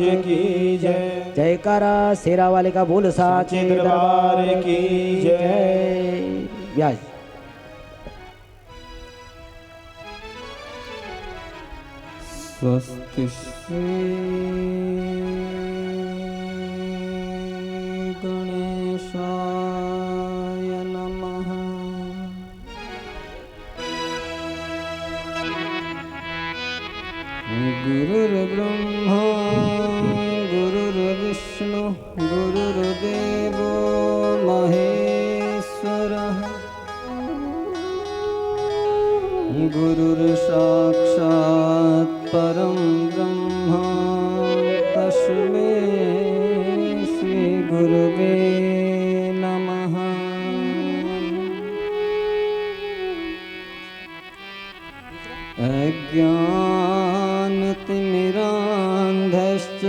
महाराज की जय। जयकारा शेरा वाले का बोल साचे दरबार की जय। व्यास स्वस्ति श्री गणेशाय नमः। गुरुर्ब्रह्मा गुरुर्विष्णु गुरुर्देवो महेश्वरः। गुरुर्साक्षात् परं ब्रह्म तस्मै श्री गुरुवे नमः। अज्ञानतिमिरान्धश्च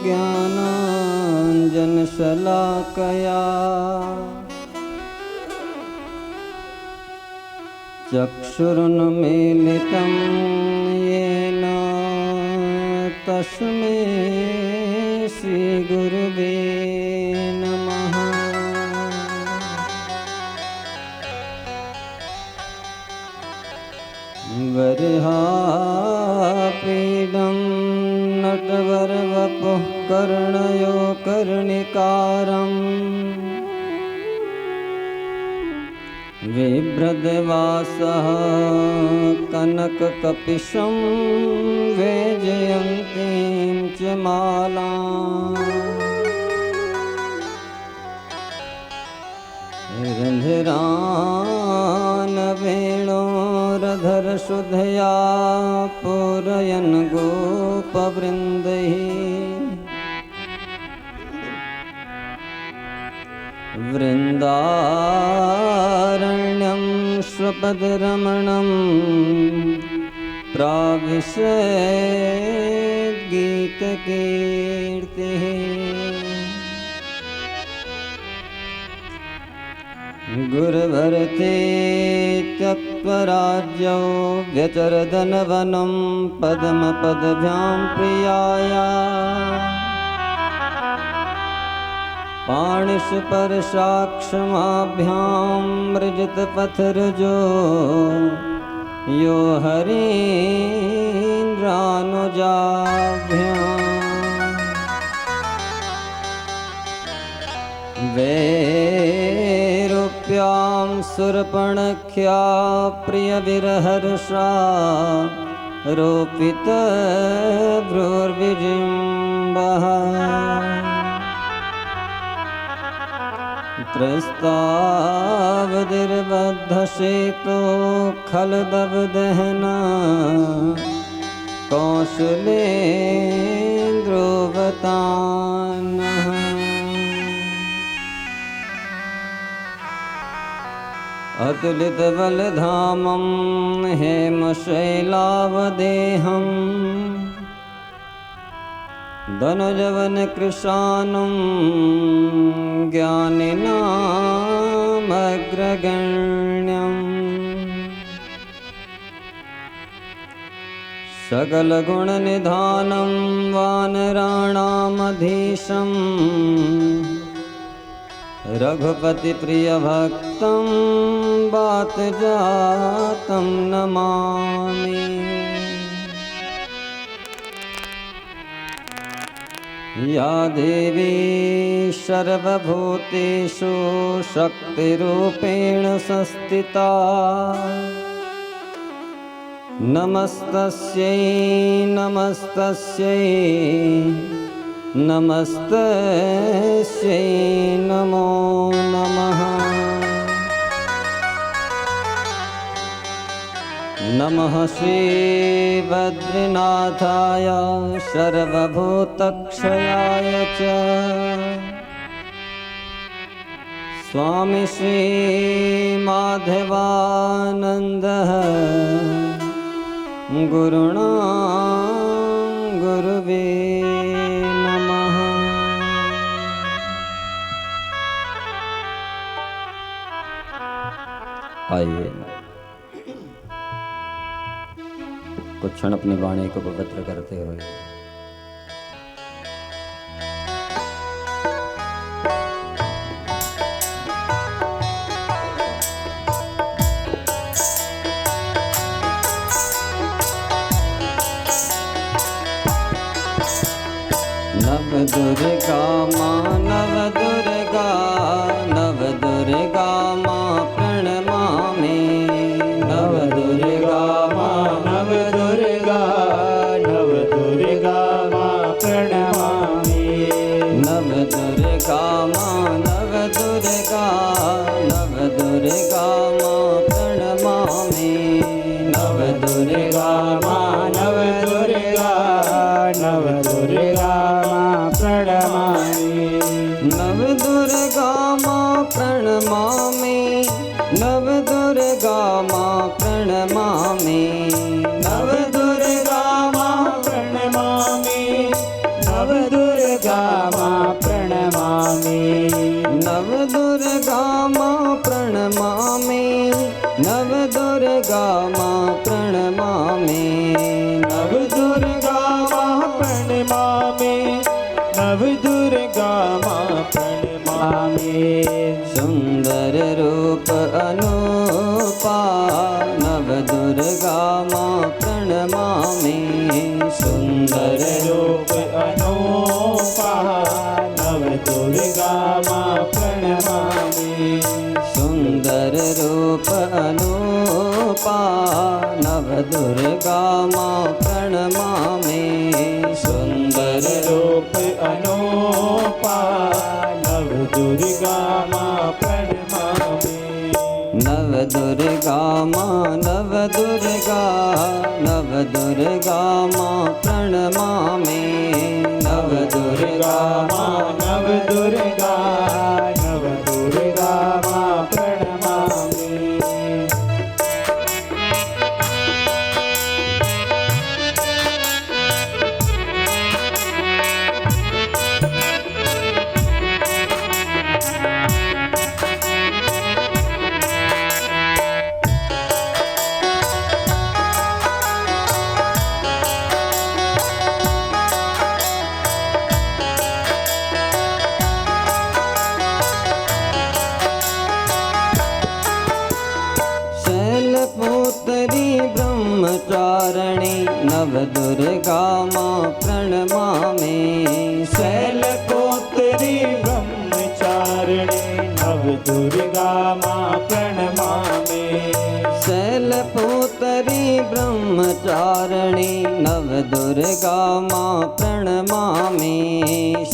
ज्ञानाञ्जनशलाकया चक्षुरुन्मीलितं येन तस्मै श्रीगुरुवे नमः। वरहापीडं नटवरवपुः कर्णयो कर्णिकारम् बिभ्रद्वासः कनककपिशं वैजयन्तीं च मालाम्। रन्ध्रानवेणोरधरसुधया पूरयन् गोपवृन्दैः वृन्दारण्यं स्वपदरमणं प्राविशद्गीतकीर्तिः। गुरुभरते त्यक्त्वा व्यचरदनवनं पद्मपदभ्यां प्रियाया पाणिस्पर्शाक्षमाभ्यां मृजितपथरजो यो हरीन्द्रानुजाभ्यां वैरूप्यां सुरपणख्या प्रियविरहर्षा रोपितभ्रूर्विजिम्बः त्रस्तावदिर्बद्धसेतो खलदवदहना कौशलेन्द्रोवतानः। अतुलितबलधामं हेमशैलावदेहम् धनुजवनकृशानं ज्ञानिनामग्रगण्यम् सकलगुणनिधानं वानराणामधीशं रघुपतिप्रियभक्तं वातजातं नमामि। या देवी सर्वभूतेषु शक्तिरूपेण संस्थिता नमस्तस्यै नमस्तस्यै नमस्तस्यै नमो नमः। नमः श्रीबद्रीनाथाय सर्वभूतक्षयाय च स्वामी श्रीमाधवानन्दः गुरुणा गुरुवे नमः। आइए कुछ क्षण अपनी वाणी को पवित्र करते हुए नव दुर्गा माँ नव दुर्गा माँ प्रणमामि नव दुर्गा माँ नव दुर्गा माँ प्रणमामि नव दुर्गा माँ नव दुर्गा माँ प्रणमामि नव दुर्गा माँ नव दुर्गा माँ प्रणमामि नव दुर्गा माँ प्रणमामि नव दुर्गा माँ प्रणमामि नव दुर्गा माँ प्रणमामि नव दुर्गा माँ प्रणमामि नव दुर्गा माँ प्रणमामि नव दुर्गा माँ प्रणमामि नव दुर्गा माँ प्रणमामि नव दुर्गा माँ प्रणमामि सुंदर रूप अनुपा नव दुर्गा माँ प्रणमामि सुंदर रूप अनूपा नव दुर्गा माँ प्रणमामि सुंदर रूप अनुपा नव दुर्गा माँ प्रणमामि सुंदर रूप अनूपा नव दुर्गा माँ प्रणमामि नव दुर्गा माँ नव दुर्गा माँ प्रणमामि नव दुर्गा माँ नव दुर्गा माँ प्रणमामि शैलपुत्री ब्रह्मचारिणी नव दुर्गा माँ प्रणमामि शैलपुत्री ब्रह्मचारिणी नव दुर्गा माँ प्रणमामि शैलपुत्री ब्रह्मचारिणी नव दुर्गा माँ प्रणमामि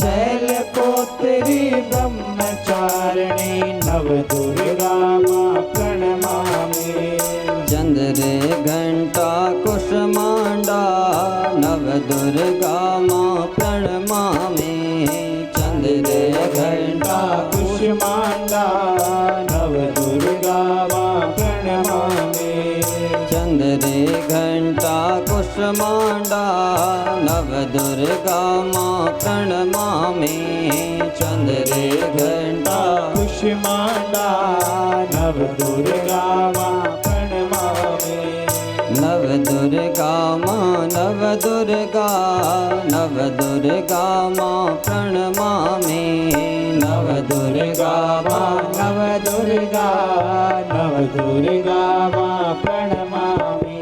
शैलपुत्री ब्रह्मचारिणी नव दुर्गा माँ प्रणमामि चंद्रे घंटा कुष्मांडा नव दुर्गा माँ प्रणमामि चंद्रे घंटा कुष्मांडा नव दुर्गा माँ प्रणमामि चंद्रे घंटा कुष्मांडा नव दुर्गा माँ प्रणमामि चंद्रे घंटा कुष्मांडा नव दुर्गा माँ प्रणमामि नव दुर्गा माँ नव दुर्गा माँ प्रणमामि नव दुर्गा माँ नव दुर्गा माँ प्रणमामि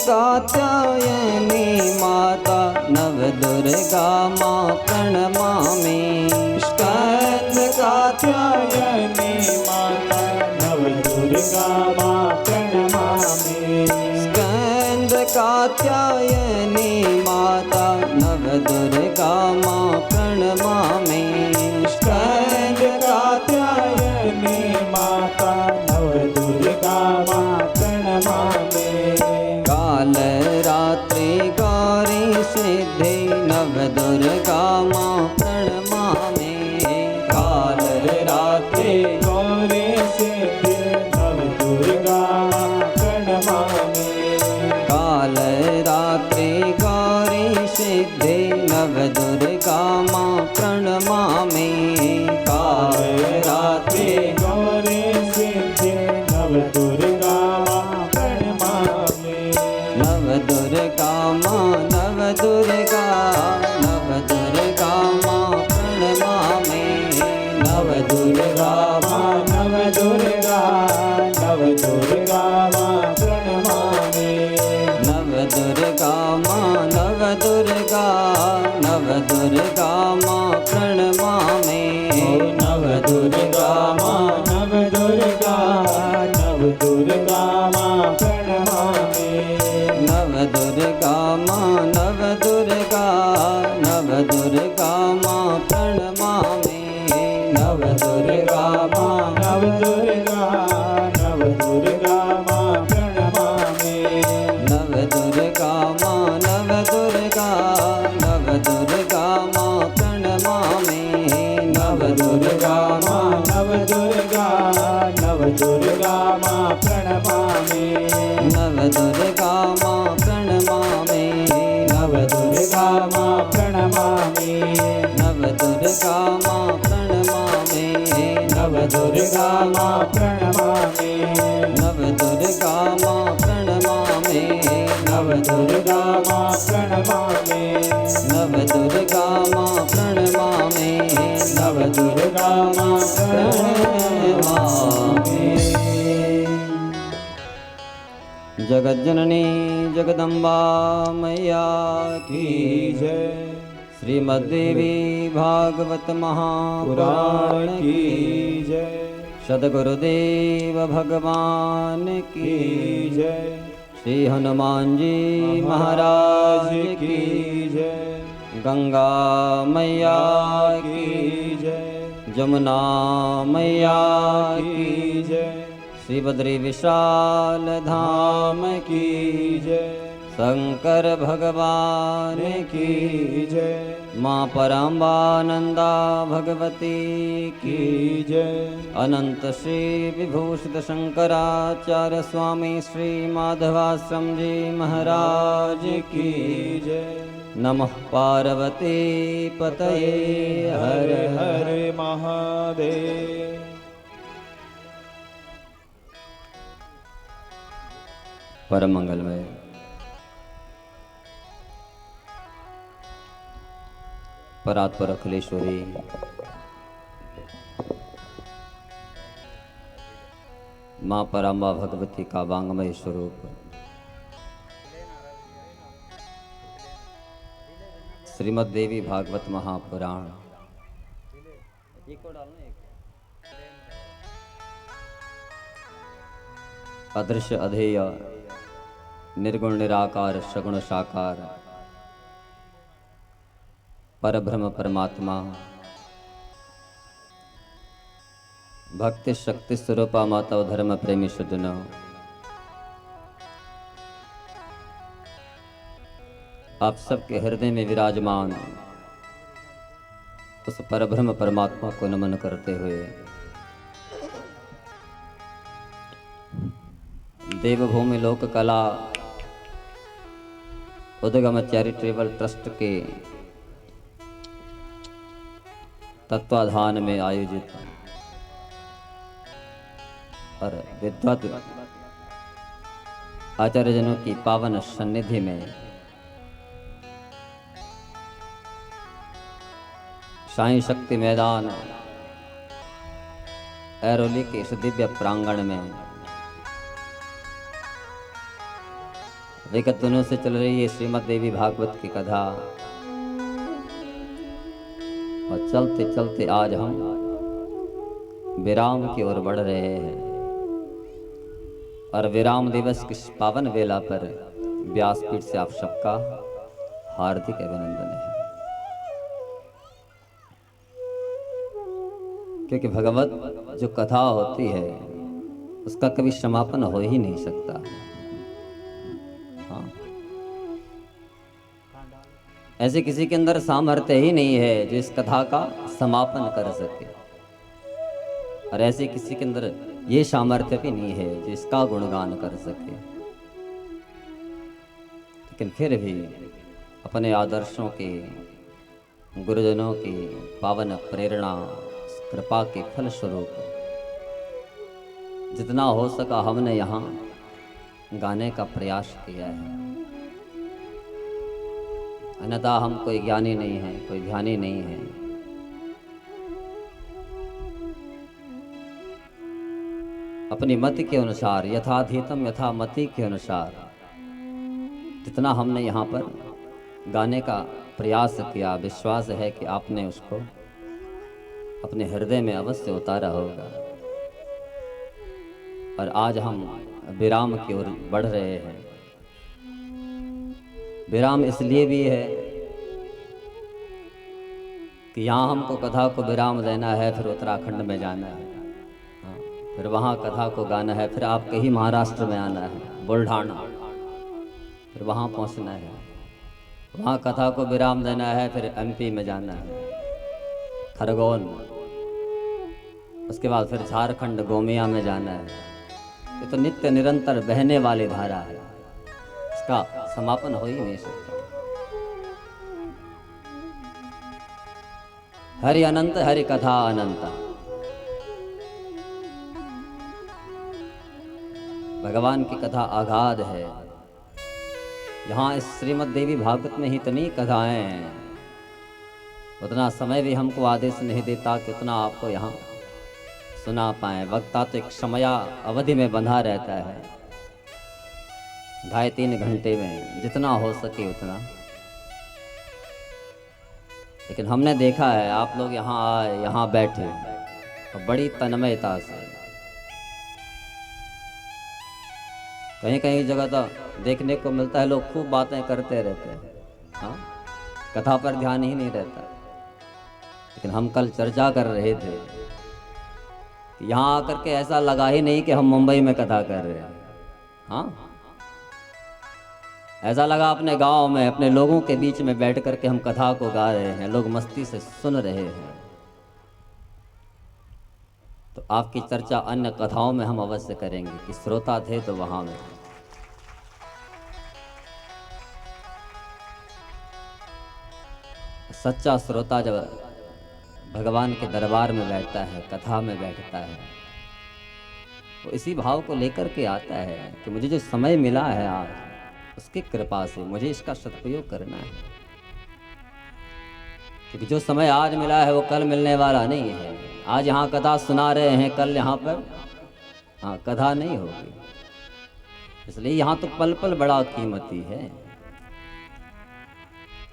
कात्यायनी माता नव दुर्गा माँ प्रणमामि स्कंद कात्यायनी माता नव दुर्गा माँ प्रणमामि स्कंद कात्यायनी माता नव दुर्गा माँ प्रणमामि स्कंद कात्यायनी माता नव दुर्गा माँ प्रणमामि काल रात सिद्धि नव दुर्गा मां प्रणमामि काल रात्रि गौरी सिद्धि नव दुर्गा प्रणमामि काल रात्रि गौरी सिद्धि नव दुर्गा मां प्रणमामि काल रात्रि गौरी सिद्धि नव दुर्गा प्रणमामि नव दुर्गा मां नव दुर्गा मां प्रणमामि नव दुर्गा मां नव दुर्गा मां प्रणमामि नव दुर्गा मां नव दुर्गा मां प्रणमामि नव दुर्गा मां नव दुर्गा मां प्रणमामि नव दुर्गा मां नव दुर्गा मां प्रणमामि नव दुर्गा मां नव दुर्गा मां प्रणमामि नव दुर्गा मां नव दुर्गा मां प्रणमामि नव दुर्गा मां नव दुर्गा मां प्रणमामि नव दुर्गा मां प्रणमामि नव दुर्गा मां प्रणमामि नव दुर्गा मां प्रणमामि नव दुर्गा मां प्रणमामि नव दुर्गा मां प्रणमामि नव दुर्गा मां प्रणमामि नव दुर्गा मां प्रणमामि नव दुर्गा मां प्रणमामि जगज्जननी जगदम्बा मैया की जय श्रीमद्देवी भागवत महापुराण की जय सद्गुरुदेव भगवान की जय श्री हनुमान जी महाराज की जय गंगा मैया की जय जमुना मैया की जय श्री बद्री विशाल धाम की जय शंकर भगवान की जय माँ परम्बानंदा भगवती की जय अनंत श्री विभूषित शंकराचार्य स्वामी श्री माधवाश्रम जी महाराज की जय नमः पार्वती पतये हर हर हर महादेव परम मंगलमय परात्पर अखिलेश्वरी माँ पराम्बा भगवती का वांगमय स्वरूप श्रीमद् देवी भागवत महापुराण अदृश्य अधेय निर्गुण निराकार सगुण साकार परब्रह्म परमात्मा भक्ति शक्ति स्वरूपा माता धर्म प्रेमी सज्जन आप सबके हृदय में विराजमान उस परब्रह्म परमात्मा को नमन करते हुए देवभूमि लोक कला उद्गम चैरिटेबल ट्रस्ट के तत्वाधान में आयोजित और विद्वत आचार्यजनों की पावन सन्निधि में साईं शक्ति मैदान ऐरोली के इस दिव्य प्रांगण में विगत दिनों से चल रही है श्रीमद् देवी भागवत की कथा और चलते चलते आज हम विराम की ओर बढ़ रहे हैं और विराम दिवस की पावन वेला पर व्यासपीठ से आप सबका हार्दिक अभिनंदन है, क्योंकि भगवत जो कथा होती है उसका कभी समापन हो ही नहीं सकता। हाँ, ऐसे किसी के अंदर सामर्थ्य ही नहीं है जो इस कथा का समापन कर सके, और ऐसे किसी के अंदर ये सामर्थ्य भी नहीं है जो इसका गुणगान कर सके। लेकिन फिर भी अपने आदर्शों के, गुरुजनों की पावन प्रेरणा, कृपा के फलस्वरूप जितना हो सका हमने यहाँ गाने का प्रयास किया है। अन्यथा हम कोई ज्ञानी नहीं है, कोई ध्यानी नहीं है। अपनी मति के अनुसार, यथाधीतम यथा मति के अनुसार जितना हमने यहाँ पर गाने का प्रयास किया, विश्वास है कि आपने उसको अपने हृदय में अवश्य उतारा होगा। और आज हम विराम की ओर बढ़ रहे हैं। विराम इसलिए भी है कि यहाँ हमको कथा को विराम देना है, फिर उत्तराखंड में जाना है, फिर वहाँ कथा को गाना है, फिर आपके ही महाराष्ट्र में आना है, बुल्ढाना, फिर वहाँ पहुँचना है, वहाँ कथा को विराम देना है, फिर एमपी में जाना है, खरगोन, उसके बाद फिर झारखंड गोमिया में जाना है। ये तो नित्य निरंतर बहने वाली धारा है, इसका समापन हो ही नहीं सकता। हरि अनंत, हरि कथा अनंता। भगवान की कथा अगाध है। यहाँ इस श्रीमद् देवी भागवत में ही इतनी कथाएं हैं, उतना समय भी हमको आदेश नहीं देता कि उतना आपको यहाँ सुना पाए। वक्ता तो एक समया अवधि में बंधा रहता है, 2.5-3 घंटे में जितना हो सके उतना। लेकिन हमने देखा है आप लोग यहाँ आए, यहाँ बैठे और बड़ी तन्मयता से, कहीं कहीं जगह तो देखने को मिलता है लोग खूब बातें करते रहते हैं, हाँ, कथा पर ध्यान ही नहीं रहता। लेकिन हम कल चर्चा कर रहे थे, यहाँ आकर के ऐसा लगा ही नहीं कि हम मुंबई में कथा कर रहे हैं, हाँ, ऐसा लगा अपने गांव में अपने लोगों के बीच में बैठ कर के हम कथा को गा रहे हैं, लोग मस्ती से सुन रहे हैं। तो आपकी चर्चा अन्य कथाओं में हम अवश्य करेंगे कि श्रोता थे तो वहां में। सच्चा श्रोता जब भगवान के दरबार में बैठता है, कथा में बैठता है, तो इसी भाव को लेकर के आता है कि मुझे जो समय मिला है आज, उसकी कृपा से मुझे इसका सदुपयोग करना है। क्योंकि जो समय आज मिला है वो कल मिलने वाला नहीं है। आज यहाँ कथा सुना रहे हैं, कल यहाँ पर हाँ कथा नहीं होगी। इसलिए यहाँ तो पल पल बड़ा कीमती है।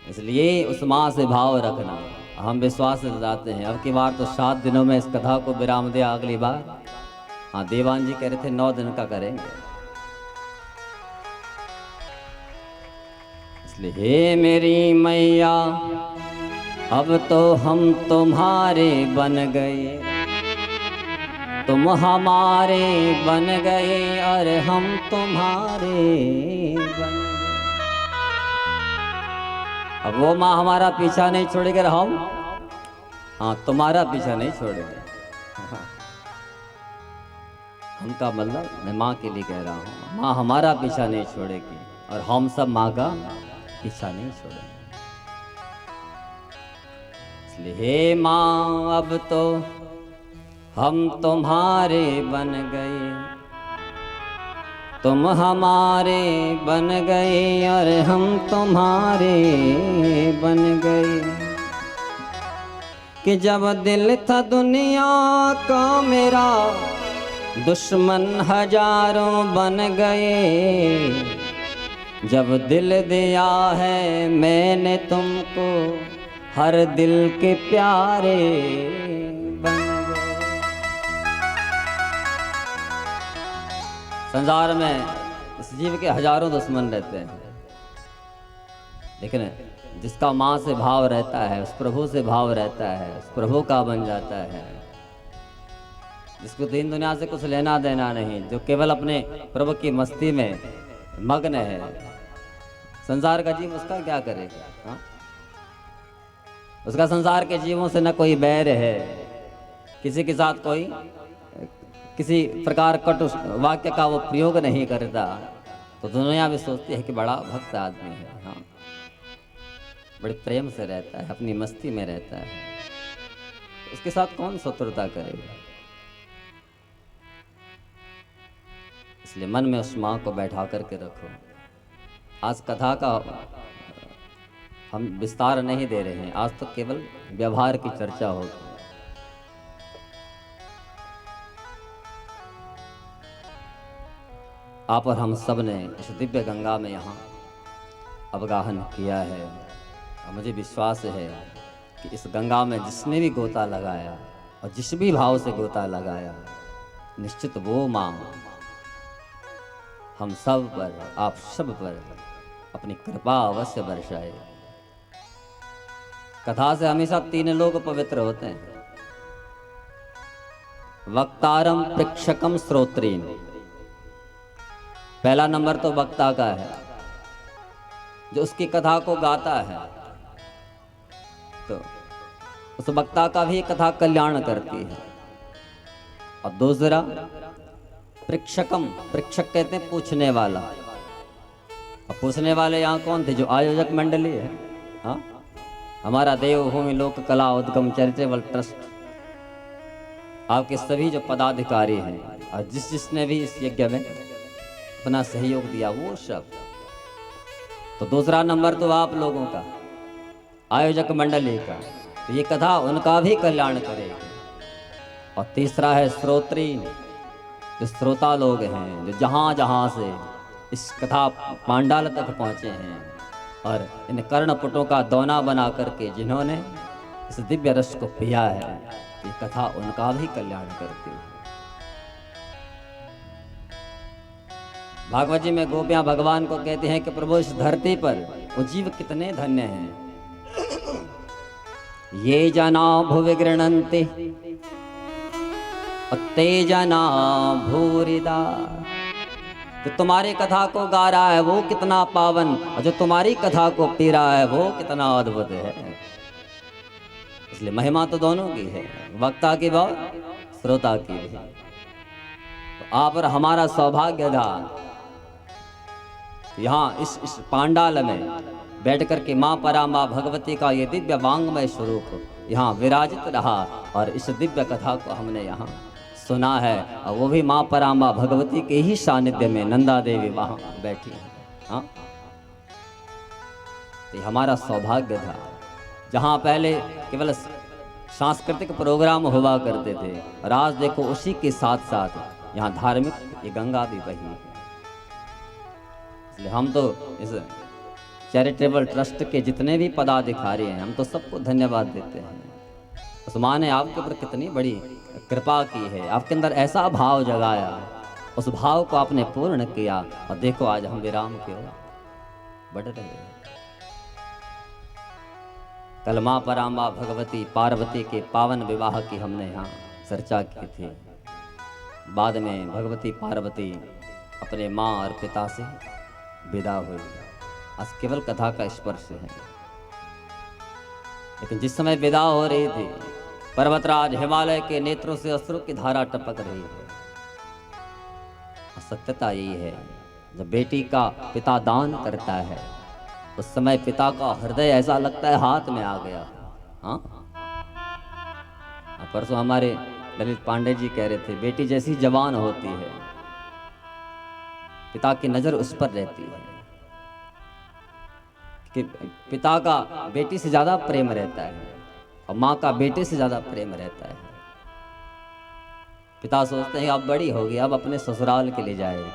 इसलिए उस माँ से भाव रखना। हम विश्वास से जाते हैं अब की बार तो 7 दिनों में इस कथा को विराम दिया, अगली बार हाँ देवान जी कह रहे थे 9 दिन का करेंगे। इसलिए हे मेरी मैया अब तो हम तुम्हारे बन गए, तुम हमारे बन गए और हम तुम्हारे बन गए। अब वो माँ हमारा पीछा नहीं छोड़ेगी, हम हाँ तुम्हारा पीछा नहीं छोड़ेंगे। हम का मतलब मैं माँ के लिए कह रहा हूँ, माँ हमारा पीछा नहीं छोड़ेगी और हम सब माँ का पीछा नहीं छोड़ेंगे। इसलिए हे माँ अब तो हम तुम्हारे बन गए, तुम हमारे बन गए और हम तुम्हारे बन गए। कि जब दिल था दुनिया का मेरा, दुश्मन हजारों बन गए। जब दिल दिया है मैंने तुमको, हर दिल के प्यारे बन गए। संसार में इस जीव के हजारों दुश्मन रहते हैं, लेकिन जिसका माँ से भाव रहता है, उस प्रभु से भाव रहता है, उस प्रभु का बन जाता है, जिसको दीन दुनिया से कुछ लेना देना नहीं, जो केवल अपने प्रभु की मस्ती में मग्न है। संसार का जीव उसका क्या करेगा, हाँ? उसका संसार के जीवों से न कोई बैर है, किसी के साथ कोई किसी प्रकार कटु वाक्य का वो प्रयोग नहीं करता। तो दुनिया भी सोचती है कि बड़ा भक्त आदमी है, हाँ, बड़े प्रेम से रहता है, अपनी मस्ती में रहता है, उसके साथ कौन शत्रुता करेगा। इसलिए मन में उस माँ को बैठा करके रखो। आज कथा का हम विस्तार नहीं दे रहे हैं, आज तो केवल व्यवहार की चर्चा होगी। आप और हम सब ने इस दिव्य गंगा में यहाँ अवगाहन किया है, और मुझे विश्वास है कि इस गंगा में जिसने भी गोता लगाया और जिस भी भाव से गोता लगाया, निश्चित वो माँ हम सब पर, आप सब पर अपनी कृपा अवश्य बरसाए। कथा से हमेशा 3 लोग पवित्र होते हैं, वक्तारम, प्रेक्षकम, श्रोत्रीम। पहला नंबर तो वक्ता का है, जो उसकी कथा को गाता है, तो उस वक्ता का भी कथा कल्याण करती है। और दूसरा प्रेक्षकम, प्रेक्षक कहते हैं पूछने वाला। और पूछने वाले यहाँ कौन थे? जो आयोजक मंडली है, हाँ, हमारा देवभूमि लोक कला उद्गम चैरिटेबल ट्रस्ट, आपके सभी जो पदाधिकारी हैं और जिसने भी इस यज्ञ में अपना सहयोग दिया, वो सब। तो दूसरा नंबर तो आप लोगों का, आयोजक मंडली का, तो ये कथा उनका भी कल्याण करेगी। और तीसरा है श्रोत्री, जो श्रोता लोग हैं, जो जहाँ जहाँ से इस कथा पांडाल तक पहुँचे हैं और इन कर्णपुटों का दोना बना करके जिन्होंने इस दिव्य रस को पिया है, ये कथा उनका भी कल्याण करती है। भागवत जी में गोपियां भगवान को कहते हैं कि प्रभु इस धरती पर वो जीव कितने धन्य हैं। ये जना भुवि गृह्णन्ति ते जना भूरिदा। जो तुम्हारी कथा को गा रहा है वो कितना पावन, और जो तुम्हारी कथा को पी रहा है वो कितना अद्भुत है। इसलिए महिमा तो दोनों की है, वक्ता की और श्रोता की भी। तो आप और हमारा सौभाग्य था यहाँ इस पांडाल में बैठ करके माँ परामा भगवती का ये दिव्य वांगमय स्वरूप यहाँ विराजित रहा, और इस दिव्य कथा को हमने यहाँ सुना है। और वो भी माँ परामा भगवती के ही सानिध्य में नंदा देवी वहाँ बैठी है, हाँ। तो हमारा सौभाग्य था, जहाँ पहले केवल सांस्कृतिक प्रोग्राम हुआ करते थे, और आज देखो उसी के साथ साथ यहाँ धार्मिक ये गंगा भी बही है। इसलिए हम तो इस चैरिटेबल ट्रस्ट के जितने भी पदाधिकारी हैं, हम तो सबको धन्यवाद देते हैं। उस माँ ने आपके ऊपर कितनी बड़ी कृपा की है, आपके अंदर ऐसा भाव जगाया, उस भाव को आपने पूर्ण किया, और देखो आज हम विराम की ओर बढ़ रहे हैं। कल माँ परामा भगवती पार्वती के पावन विवाह की हमने यहाँ चर्चा की थी। बाद में भगवती पार्वती अपने माँ और पिता से विदा हुई। आज केवल कथा का स्पर्श है, लेकिन जिस समय विदा हो रही थी, पर्वतराज हिमालय के नेत्रों से अश्रु की धारा टपक रही है। सत्यता यही है, जब बेटी का पिता दान करता है, उस समय पिता का हृदय ऐसा लगता है हाथ में आ गया, हाँ। परसों हमारे ललित पांडे जी कह रहे थे, बेटी जैसी जवान होती है, पिता की नजर उस पर रहती है कि पिता का बेटी से ज्यादा प्रेम रहता है, और माँ का बेटे से ज्यादा प्रेम रहता है। पिता सोचते हैं अब बड़ी होगी, अब अपने ससुराल के लिए जाएगी,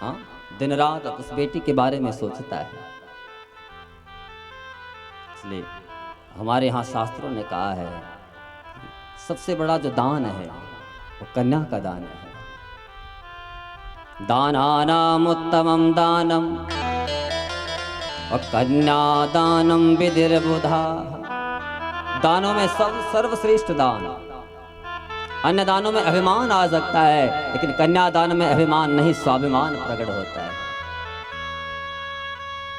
हाँ। दिन रात उस बेटी के बारे में सोचता है। इसलिए हमारे यहाँ शास्त्रों ने कहा है, सबसे बड़ा जो दान है वो कन्या का दान है। दानानाम उत्तमम दानम और कन्यादानम विधिर्बुधा। दानों में सर्वश्रेष्ठ दान। अन्य दानों में अभिमान आ सकता है, लेकिन कन्यादान में अभिमान नहीं, स्वाभिमान प्रकट होता है।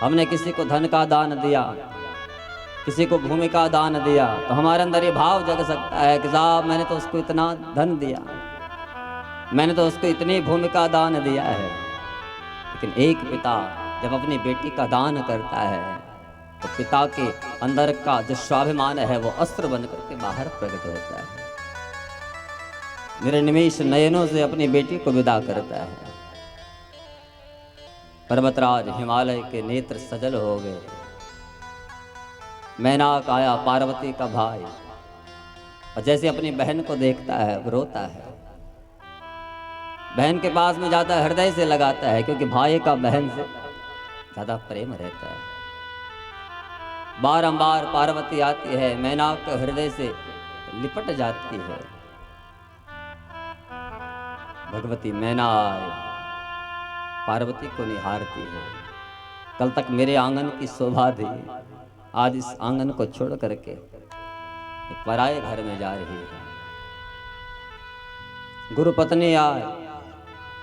हमने किसी को धन का दान दिया, किसी को भूमि का दान दिया तो हमारे अंदर ये भाव जग सकता है कि साहब मैंने तो उसको इतना धन दिया, मैंने तो उसको इतनी भूमि का दान दिया है। लेकिन एक पिता जब अपनी बेटी का दान करता है तो पिता के अंदर का जो स्वाभिमान है वो अस्त्र बनकर के बाहर प्रकट होता है। निर्निमेष नयनों से अपनी बेटी को विदा करता है। पर्वतराज हिमालय के नेत्र सजल हो गए। मैनाक आया पार्वती का भाई और जैसे अपनी बहन को देखता है वो रोता है। बहन के पास में जाता है, हृदय से लगाता है, क्योंकि भाई का बहन से ज्यादा प्रेम रहता है। बारंबार पार्वती आती है, मैनाक के हृदय से लिपट जाती है। भगवती मैना पार्वती को निहारती है। कल तक मेरे आंगन की शोभा थी, आज इस आंगन को छोड़ करके एक पराये घर में जा रही है। गुरु पत्नी आए,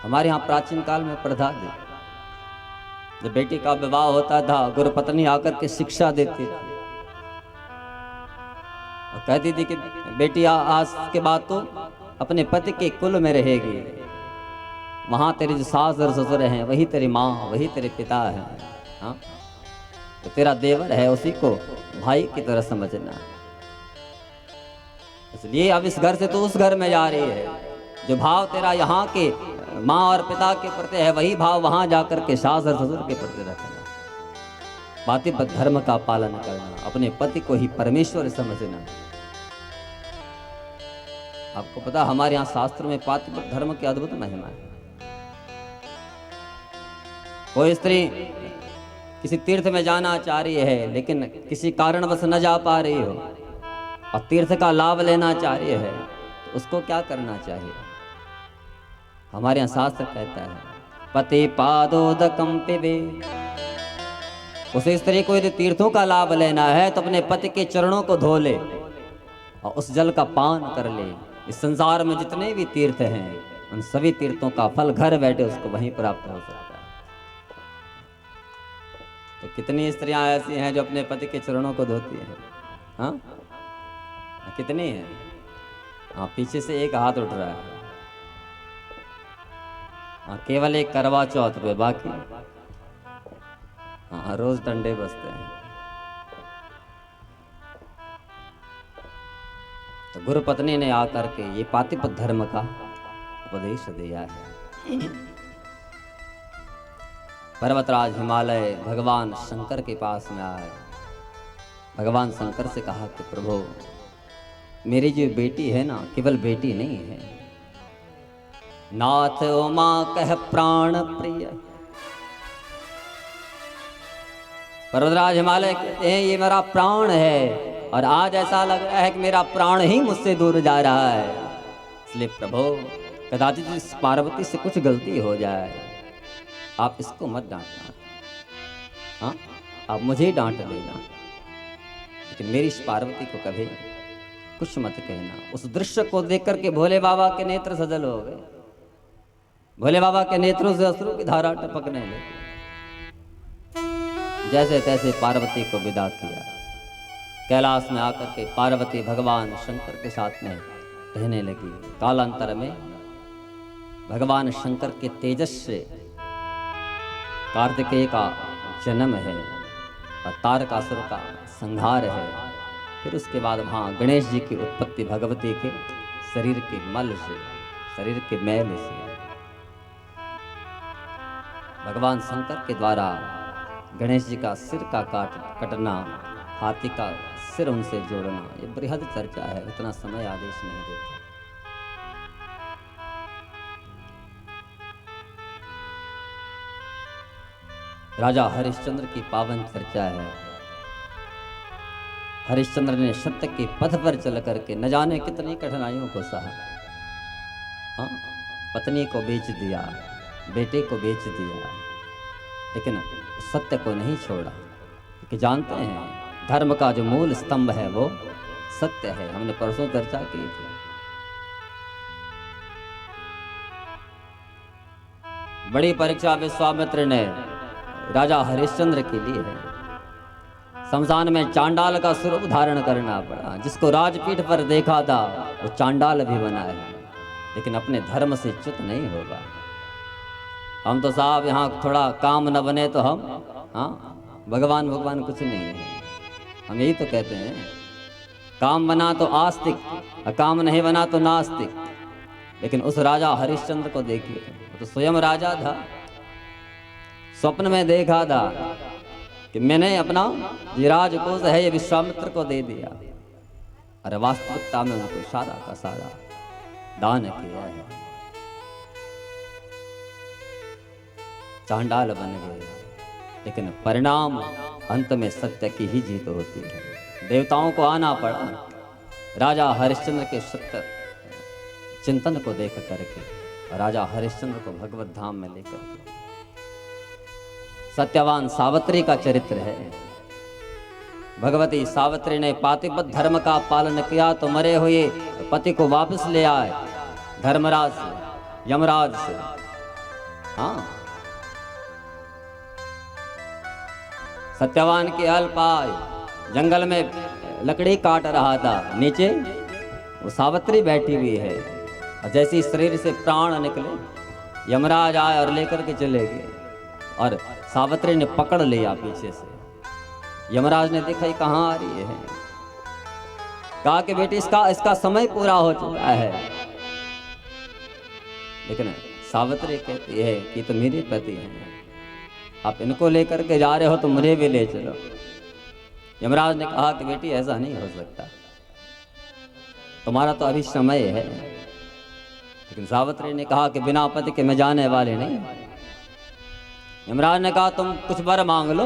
हमारे यहाँ प्राचीन काल में प्रथा थी, जब बेटी का विवाह होता था गुरु पत्नी आकर के शिक्षा देती थी और कहती थी कि बेटी आज के बाद तो अपने पति के कुल में रहेगी, वहां तेरे जो सास और ससुर हैं वही तेरी माँ, वही तेरे पिता है। हाँ, तो तेरा देवर है उसी को भाई की तरह समझना। इसलिए अब इस घर से तो उस घर में जा रही है, जो भाव तेरा यहाँ के माँ और पिता के प्रति है वही भाव वहां जाकर के सास और ससुर के प्रति रखना। पातिव्रत धर्म का पालन करना, अपने पति को ही परमेश्वर समझना। आपको पता हमारे यहाँ शास्त्र में पातिव्रत धर्म की अद्भुत महिमा है। कोई स्त्री किसी तीर्थ में जाना चाह रही है लेकिन किसी कारणवश न जा पा रही हो और तीर्थ का लाभ लेना चाह रही है तो उसको क्या करना चाहिए? हमारे यहाँ शास्त्र कहता है पति पादोदकम पिबे। उस स्त्री को यदि तीर्थों का लाभ लेना है तो अपने पति के चरणों को धो ले और उस जल का पान कर ले। इस संसार में जितने भी तीर्थ हैं उन सभी तीर्थों का फल घर बैठे उसको वहीं प्राप्त हो सकता है। तो कितनी स्त्रियां ऐसी हैं जो अपने पति के चरणों को धोती हैं? हाँ, कितनी हैं? हाँ, पीछे से एक हाथ उठ रहा है। हाँ, केवल एक करवा चौथ पे, बाकी हाँ रोज डंडे बजते हैं। तो गुरु पत्नी ने आकर के ये पातिव्रत धर्म का उपदेश दिया है। पर्वतराज हिमालय भगवान शंकर के पास में आए। भगवान शंकर से कहा कि प्रभु मेरी जो बेटी है ना, केवल बेटी नहीं है, नाथ उमा कह प्राण प्रिय। पर्वतराज हिमालय कहते हैं ये मेरा प्राण है और आज ऐसा लग रहा है कि मेरा प्राण ही मुझसे दूर जा रहा है। इसलिए प्रभु कदाचित इस पार्वती से कुछ गलती हो जाए, आप इसको मत डांटना। हाँ, आप मुझे डांट लेना लेकिन मेरी इस पार्वती को कभी कुछ मत कहना। उस दृश्य को देख करके भोले बाबा के नेत्र सजल हो गए। भोले बाबा के नेत्रों से अश्रु की धारा टपकने लगी। जैसे तैसे पार्वती को विदा किया। कैलाश में आकर के पार्वती भगवान शंकर के साथ में रहने लगी। कालांतर में भगवान शंकर के तेजस से कार्तिकेय का जन्म है और तारकासुर का संहार है। फिर उसके बाद वहाँ गणेश जी की उत्पत्ति भगवती के शरीर के मल से, शरीर के मैल से। भगवान शंकर के द्वारा गणेश जी का सिर का कटना, हाथी का सिर उनसे जोड़ना, ये बृहद चर्चा है, उतना समय आदेश नहीं देता। राजा हरिश्चंद्र की पावन चर्चा है। हरिश्चंद्र ने सत्य के पथ पर चल करके न जाने कितनी कठिनाइयों को सहा। हाँ, पत्नी को बेच दिया, बेटे को बेच दिया, लेकिन सत्य को नहीं छोड़ा। क्योंकि जानते हैं धर्म का जो मूल स्तंभ है वो सत्य है। हमने परसों चर्चा की थी। बड़ी परीक्षा विश्वामित्र ने राजा हरिश्चंद्र के लिए है। शमशान में चांडाल का स्वरूप धारण करना पड़ा। जिसको राजपीठ पर देखा था वो चांडाल भी बना है, लेकिन अपने धर्म से च्युत नहीं होगा। हम तो साहब यहाँ थोड़ा काम न बने तो हम भगवान भगवान कुछ नहीं है। हम यही तो कहते हैं, काम बना तो आस्तिक, काम नहीं बना तो नास्तिक। लेकिन उस राजा हरिश्चंद्र को देखिए, वो तो स्वयं राजा था। स्वप्न में देखा था कि मैंने अपना जो राजकोष है ये विश्वामित्र को दे दिया, अरे वास्तविकता में उनको सारा का सारा दान किया है। चांडाल बन गए, लेकिन परिणाम अंत में सत्य की ही जीत होती है। देवताओं को आना पड़ा राजा हरिश्चंद्र के सत्य चिंतन को देख करके, राजा हरिश्चंद्र को भगवत धाम में लेकर के। सत्यवान सावित्री का चरित्र है। भगवती सावित्री ने पातिव्रत धर्म का पालन किया तो मरे हुए पति को वापस ले आए धर्मराज से, यमराज से। हाँ, सत्यवान की अल्पाय जंगल में लकड़ी काट रहा था, नीचे वो सावित्री बैठी हुई है। और जैसे शरीर से प्राण निकले, यमराज आए और लेकर के चले गए, और सावित्री ने पकड़ लिया पीछे से। यमराज ने देखा ये कहाँ आ रही है, कहा कि बेटी इसका समय पूरा हो चुका है। लेकिन सावित्री कहती है कि तो मेरे पति हैं, आप इनको लेकर के जा रहे हो तो मुझे भी ले चलो। यमराज ने कहा कि बेटी ऐसा नहीं हो सकता, तुम्हारा तो अभी समय है। लेकिन सावित्री ने कहा कि बिना पति के मैं जाने वाले नहीं। यमराज ने कहा तुम कुछ वर मांग लो।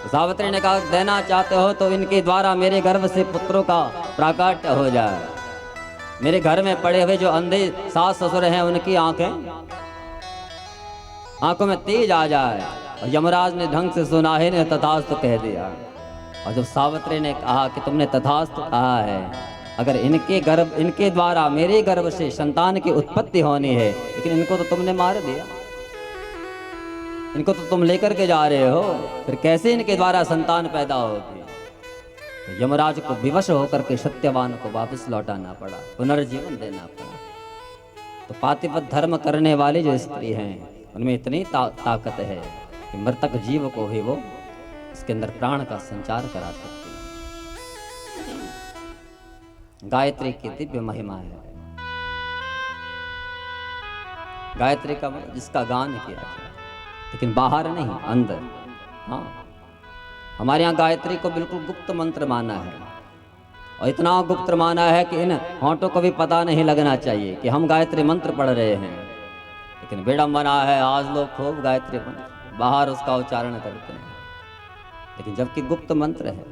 सावित्री ने कहा देना चाहते हो तो इनके द्वारा मेरे गर्भ से पुत्रों का प्राकट्य हो जाए। मेरे घर में पड़े हुए जो अंधे सास ससुर हैं उनकी आंखों में तेज आ जाए। और यमराज ने ढंग से सुना है ने तथास्तु कह दिया। और जब सावित्री ने कहा कि तुमने तथास्तु कहा है, अगर इनके द्वारा मेरे गर्भ से संतान की उत्पत्ति होनी है, लेकिन इनको तो तुमने मार दिया, इनको तो तुम लेकर के जा रहे हो, फिर कैसे इनके द्वारा संतान पैदा होगी। तो यमराज को विवश होकर के सत्यवान को वापस लौटाना पड़ा, पुनर्जीवन देना पड़ा। तो पातिव्रत धर्म करने वाली जो स्त्री हैं उनमें इतनी ताकत है कि मृतक जीव को ही वो इसके अंदर प्राण का संचार करा सकती है। गायत्री की दिव्य महिमा है। गायत्री का जिसका गान किया जाए, लेकिन बाहर नहीं, अंदर। हाँ, हमारे यहाँ गायत्री को बिल्कुल गुप्त मंत्र माना है, और इतना गुप्त माना है कि इन होंठों को भी पता नहीं लगना चाहिए कि हम गायत्री मंत्र पढ़ रहे हैं। लेकिन विडंबना है, आज लोग खूब गायत्री मंत्र बाहर उसका उच्चारण करते हैं, लेकिन जबकि गुप्त मंत्र है।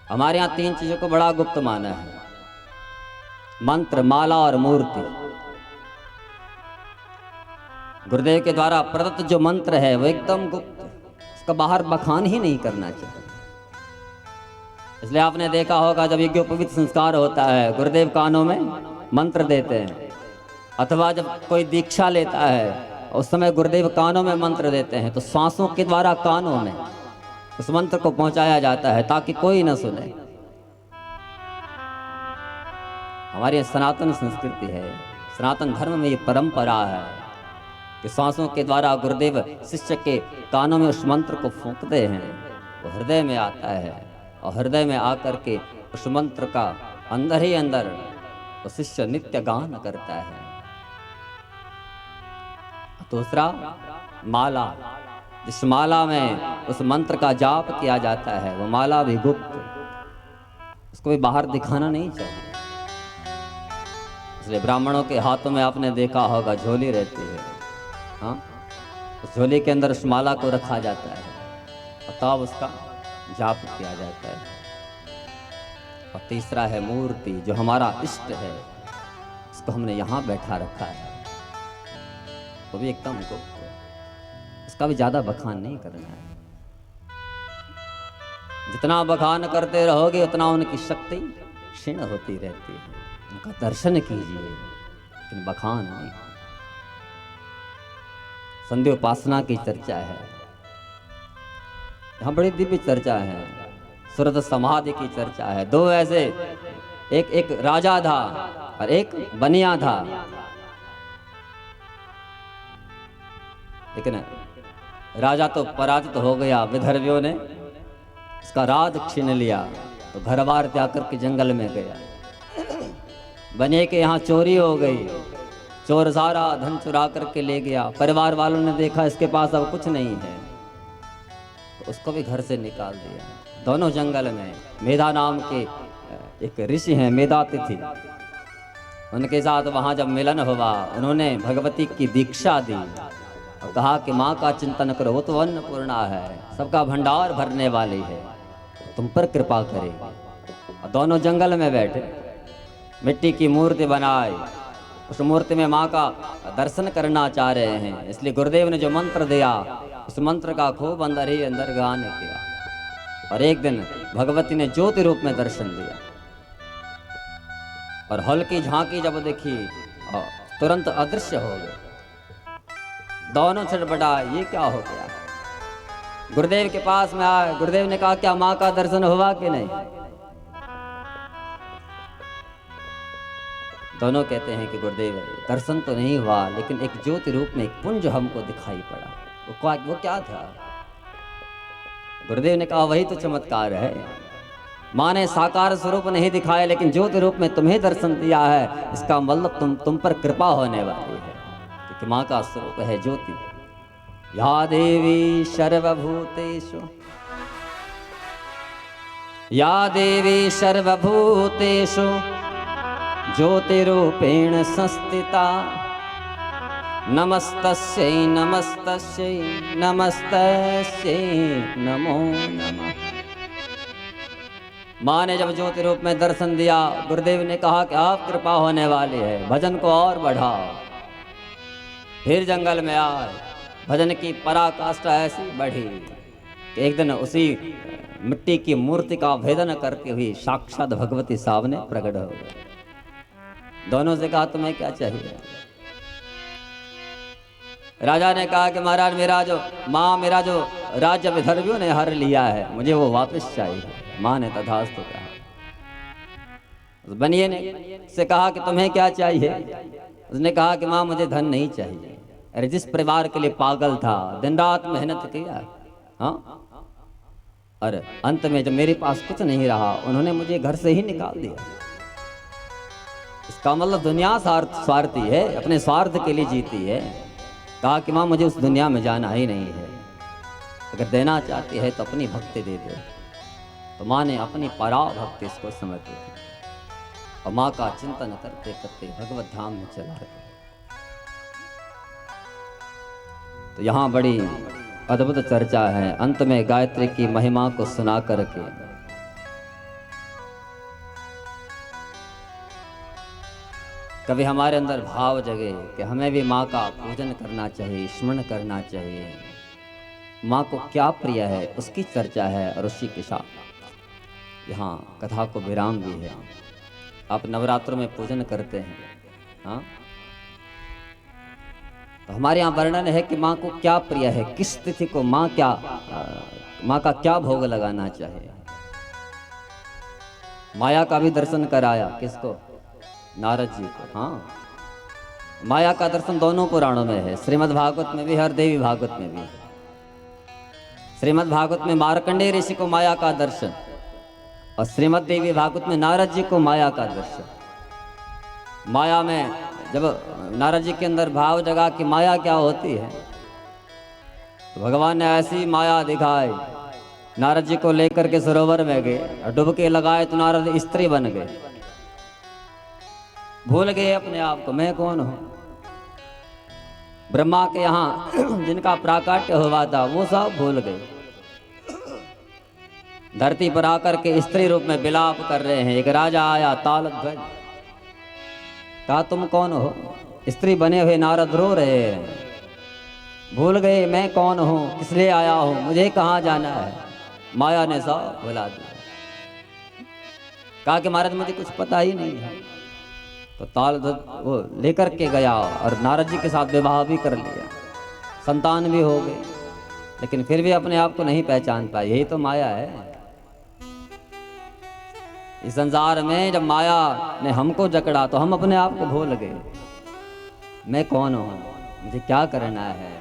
हमारे यहाँ 3 चीजों को बड़ा गुप्त माना है, मंत्र, माला और मूर्ति। गुरुदेव के द्वारा प्रदत्त जो मंत्र है वो एकदम गुप्त, उसका बाहर बखान ही नहीं करना चाहिए। इसलिए आपने देखा होगा जब यज्ञोपवीत संस्कार होता है, गुरुदेव कानों में मंत्र देते हैं, अथवा जब कोई दीक्षा लेता है उस समय गुरुदेव कानों में मंत्र देते हैं, तो सांसों के द्वारा कानों में उस मंत्र को पहुंचाया जाता है ताकि कोई न सुने। हमारी सनातन संस्कृति है, सनातन धर्म में ये परंपरा है कि सांसों के द्वारा गुरुदेव शिष्य के कानों में उस मंत्र को फूंकते हैं, वो हृदय में आता है, और हृदय में आकर के उस मंत्र का अंदर ही अंदर वो शिष्य नित्य गान करता है। दूसरा माला, जिस माला में उस मंत्र का जाप किया जाता है वो माला भी गुप्त, उसको भी बाहर दिखाना नहीं चाहिए। इसलिए ब्राह्मणों के हाथों में आपने देखा होगा झोली रहती है, हाँ, उस झोली के अंदर उस माला को रखा जाता है और तब उसका जाप किया जाता है। और तीसरा है मूर्ति, जो हमारा इष्ट है, इसको हमने यहाँ बैठा रखा है, वो भी एकदम गुप्त, इसका भी ज्यादा बखान नहीं करना है। जितना बखान करते रहोगे उतना उनकी शक्ति क्षीण होती रहती है। उनका दर्शन कीजिए, लेकिन बखान नहीं। संध्योपासना की चर्चा है, यहाँ बड़ी दिव्य चर्चा है, सुरत समाधि की चर्चा है। दो ऐसे, एक राजा था और एक बनिया था। लेकिन राजा तो पराजित हो गया, विदर्भियों ने इसका राज छीन लिया, तो घर बार त्याग करके जंगल में गया। बनिए के यहाँ चोरी हो गई, चोर सारा धन चुरा करके ले गया। परिवार वालों ने देखा इसके पास अब कुछ नहीं है, तो उसको भी घर से निकाल दिया। दोनों जंगल में मेधा नाम के एक ऋषि हैं, मेधातिथि, उनके साथ वहाँ जब मिलन हुआ, उन्होंने भगवती की दीक्षा दी और कहा कि माँ का चिंतन करो, वो तो अन्नपूर्णा है, सबका भंडार भरने वाली है, तुम पर कृपा करेगी। और दोनों जंगल में बैठे, मिट्टी की मूर्ति बनाई, उस मूर्ति में माँ का दर्शन करना चाह रहे हैं। इसलिए गुरुदेव ने जो मंत्र दिया, उस मंत्र का खूब अंदर ही अंदर गान किया। और एक दिन भगवती ने ज्योति रूप में दर्शन दिया और हल्की झांकी जब देखी, तुरंत अदृश्य हो गए। दोनों छटपटाए, ये क्या हो गया। गुरुदेव के पास में आए, गुरुदेव ने कहा क्या माँ का दर्शन हुआ कि नहीं। दोनों कहते हैं कि गुरुदेव दर्शन तो नहीं हुआ, लेकिन एक ज्योति रूप में एक पुंज हमको दिखाई पड़ा। वो क्या था। गुरुदेव ने कहा वही तो चमत्कार है, माँ ने साकार स्वरूप नहीं दिखाया, लेकिन ज्योति रूप में तुम्हें दर्शन दिया है, इसका मतलब तुम पर कृपा होने वाली है, क्योंकि माँ का स्वरूप है ज्योति। या देवी सर्वभूतेषु, या देवी सर्वभूतेषु ज्योतिरूपेण संस्थिता, नमस्तस्यै नमस्तस्यै नमस्तस्यै नमो नमः। माँ ने जब ज्योति रूप में दर्शन दिया, गुरुदेव ने कहा कि आप कृपा होने वाली है, भजन को और बढ़ाओ। फिर जंगल में आए, भजन की पराकाष्ठा ऐसी बढ़ी कि एक दिन उसी मिट्टी की मूर्ति का भेदन करती हुई साक्षात भगवती सामने प्रकट हो गई। दोनों से कहा तुम्हें क्या चाहिए। राजा ने कहा कि महाराज मेरा जो राज्य विदर्भियों ने हर लिया है, मुझे वो वापस चाहिए। माँ ने तथास्तु कहा। उस बनिए ने से कहा कि तुम्हें क्या चाहिए। उसने कहा कि माँ मुझे धन नहीं चाहिए। अरे जिस परिवार के लिए पागल था, दिन रात मेहनत किया, हाँ, और अंत में जब मेरे पास कुछ नहीं रहा, उन्होंने मुझे घर से ही निकाल दिया। इसका मतलब दुनिया स्वार्थी है, अपने स्वार्थ के लिए जीती है। कहा कि माँ मुझे उस दुनिया में जाना ही नहीं है, अगर देना चाहती है तो अपनी भक्ति दे दे। तो माँ ने अपनी पराभक्ति इसको समर्पित की और माँ का चिंतन करते करते भगवत धाम में चला गए। तो यहाँ बड़ी अद्भुत चर्चा है। अंत में गायत्री की महिमा को सुना करके कभी हमारे अंदर भाव जगे कि हमें भी माँ का पूजन करना चाहिए, स्मरण करना चाहिए। माँ को क्या प्रिय है उसकी चर्चा है और उसी के साथ यहाँ कथा को विराम भी है। आप नवरात्रों में पूजन करते हैं, हाँ, तो हमारे यहाँ वर्णन है कि माँ को क्या प्रिय है, किस तिथि को माँ का क्या भोग लगाना चाहिए। माया का भी दर्शन कराया, किसको, नारद जी को। हाँ, माया का दर्शन दोनों पुराणों में है, श्रीमद् भागवत में भी है और देवी भागवत में भी। श्रीमद् भागवत में मार्कंडेय ऋषि को माया का दर्शन और श्रीमद् देवी भागवत में नारद जी को माया का दर्शन। माया में जब नारद जी के अंदर भाव जगा कि माया क्या होती है, तो भगवान ने ऐसी माया दिखाई। नारद जी को लेकर के सरोवर में गए और डुबके लगाए तो नारद स्त्री बन गए। भूल गए अपने आप को, मैं कौन हूं। ब्रह्मा के यहाँ जिनका प्राकट्य हुआ था वो सब भूल गए। धरती पर आकर के स्त्री रूप में विलाप कर रहे हैं। एक राजा आया तालध्वज, कहा तुम कौन हो। स्त्री बने हुए नारद रो रहे हैं, भूल गए मैं कौन हूं, किस लिए आया हूं, मुझे कहाँ जाना है। माया ने सब भुला दिया। कहा कि महाराज मुझे कुछ पता ही नहीं है। तो तालध्वज वो लेकर के गया और नारद जी के साथ विवाह भी कर लिया, संतान भी हो गई। लेकिन फिर भी अपने आप को नहीं पहचान पाए। यही तो माया है। इस संसार में जब माया ने हमको जकड़ा तो हम अपने आप को भूल गए। मैं कौन हूं, मुझे क्या करना है।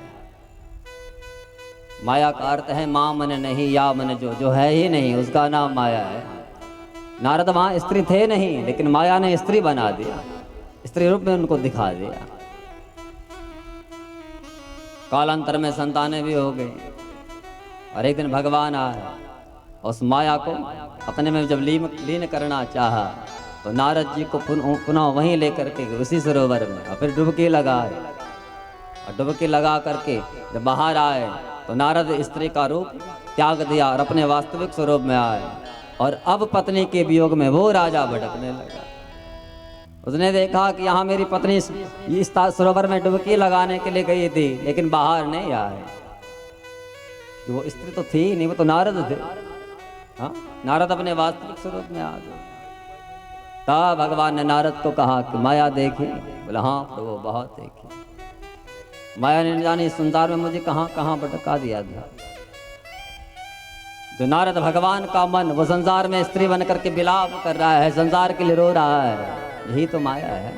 माया का अर्थ है माँ मन नहीं या मन जो है ही नहीं, उसका नाम माया है। नारद वहां स्त्री थे नहीं, लेकिन माया ने स्त्री बना दिया, स्त्री रूप में उनको दिखा दिया। कालांतर में संतानें भी हो गई और एक दिन भगवान आए, उस माया को अपने में जब लीन करना चाहा तो नारद जी को पुनः वहीं लेकर के उसी सरोवर में और फिर डुबकी लगाए। और डुबकी लगा करके जब बाहर आए तो नारद स्त्री का रूप त्याग दिया और अपने वास्तविक स्वरूप में आए। और अब पत्नी के वियोग में वो राजा भटकने लगा। उसने देखा कि यहाँ मेरी पत्नी इस सरोवर में डुबकी लगाने के लिए गई थी, लेकिन बाहर नहीं आए। वो स्त्री तो थी नहीं, वो तो नारद थे। हाँ, नारद अपने वास्तविक स्वरूप में आ गए। तब भगवान ने नारद को कहा कि माया देखी? बोला हाँ प्रभु, बहुत देखी। माया ने जाने इस संसार में मुझे कहाँ कहाँ भटका दिया था। जो नारद भगवान का मन वो संसार में स्त्री बन करके विलाप कर रहा है, संसार के लिए रो रहा है, यही तो माया है।